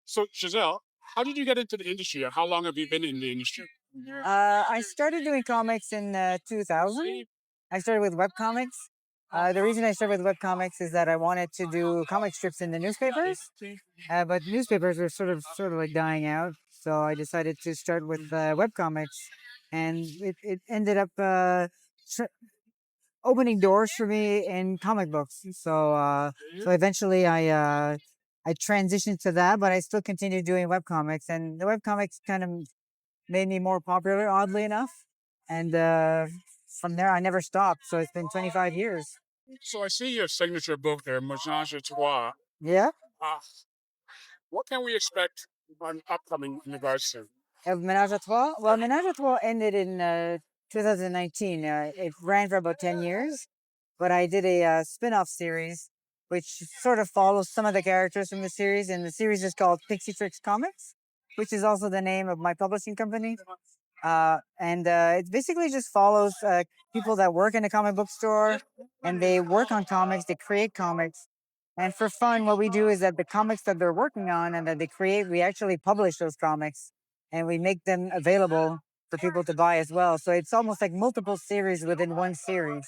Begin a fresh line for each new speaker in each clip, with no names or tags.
So, Giselle, how did you get into the industry? Or how long have you been in the industry?
I started doing comics in 2000. I started with webcomics. The reason I started with webcomics is that I wanted to do comic strips in the newspapers, but newspapers were sort of like dying out. So I decided to start with webcomics, and it ended up opening doors for me in comic books. So eventually I transitioned to that, but I still continued doing webcomics, and the webcomics kind of made me more popular, oddly enough. And from there, I never stopped. So it's been 25 years.
So I see your signature book there, Ménage à Trois.
Yeah.
Uh, what can we expect on upcoming in regards to?
Of Ménage à Trois? Well, Ménage à Trois ended in 2019. It ran for about 10 years, but I did a spin off series which sort of follows some of the characters from the series. And the series is called Pixie Trix Comix, which is also the name of my publishing company. And it basically just follows people that work in a comic book store, and they work on comics, they create comics. And for fun, what we do is that the comics that they're working on and that they create, we actually publish those comics and we make them available for people to buy as well. So it's almost like multiple series within one series.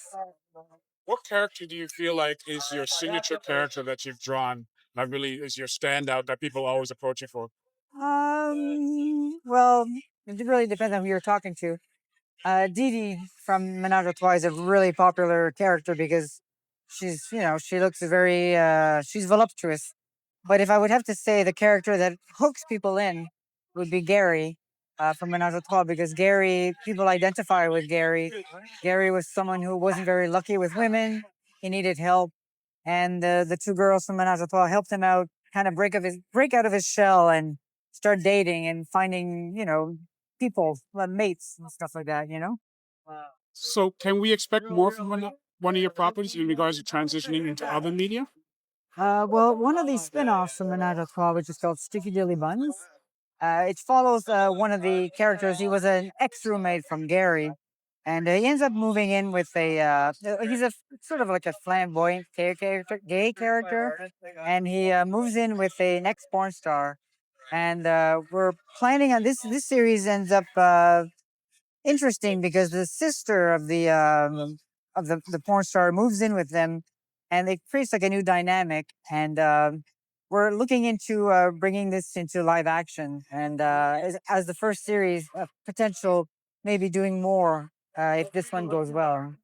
What character do you feel like is your signature character that you've drawn that really is your standout that people always approach you for?
Well, it really depends on who you're talking to. Dee Dee from Ménage à Trois is a really popular character because she looks very, she's voluptuous. But if I would have to say the character that hooks people in would be Gary from Ménage à Trois, because people identify with Gary. Gary was someone who wasn't very lucky with women. He needed help. And the two girls from Ménage à Trois helped him out, kind of break out of his shell and start dating and finding, people, mates and stuff like that.
So, can we expect more from one of your properties in regards to transitioning into other media?
Well, one of these spin-offs from Ménage à Trois, which is called Sticky Dilly Buns, it follows one of the characters. He was an ex-roommate from Gary, and he ends up moving in with he's a sort of like a flamboyant gay character, and he moves in with an ex-porn star. And we're planning on this series ends up interesting because the sister of the porn star moves in with them, and it creates like a new dynamic. And we're looking into bringing this into live action, and as the first series, potential maybe doing more if this one goes well.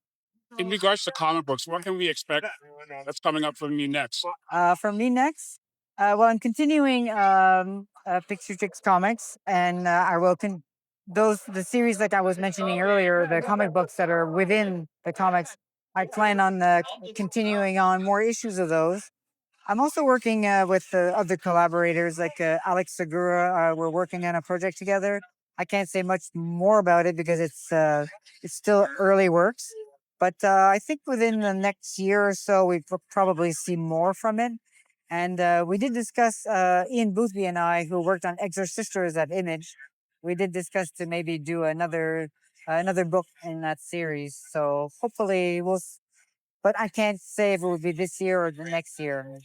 In regards to comic books, what can we expect that's coming up from you next?
For me next, well, I'm continuing Pixie Trix Comics, and I will the series like I was mentioning earlier, the comic books that are within the comics. I plan on continuing on more issues of those. I'm also working with other collaborators like Alex Segura. We're working on a project together. I can't say much more about it because it's still early works. But I think within the next year or so, we will probably see more from it. And we did discuss Ian Boothby and I, who worked on Exor Sisters at Image. We did discuss to maybe do another book in that series. So hopefully but I can't say if it would be this year or the next year.